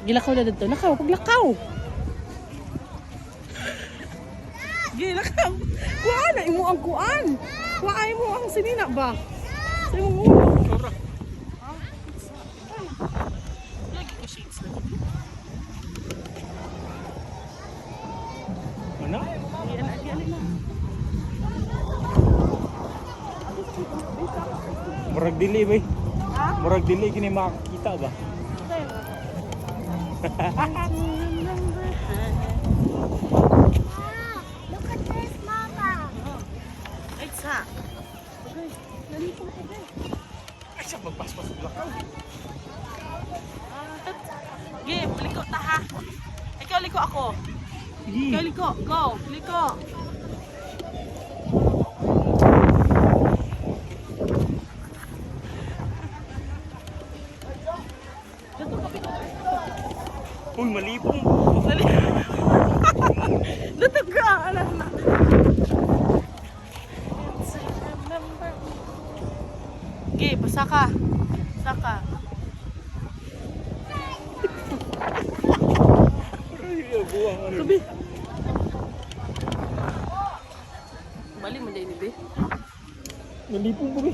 Gilakaw na dito. Lakaw, paglakaw. Gilakaw. Kuan na imo ang kuan. Kuan mo ang sinina ba? Sa imong ulo. Sura. Lagi ko shades na. Ano? Iyan na. Murag dili ba? Ha? Murag dili kini makakita ba? Look at this, Mama. It's ha. Okay. Nalito ko ba? Ay siya magpaspas lakaw. Game, liko ta ha. Ikaw liko ako. Ikaw liko. Go. Liko. Uy, malipong. Lutok ka. Alam na. Okay, pasaka. Saka. Ay, buwang ano. Sabi. Bali mo dyan ni Be. Malipong ba?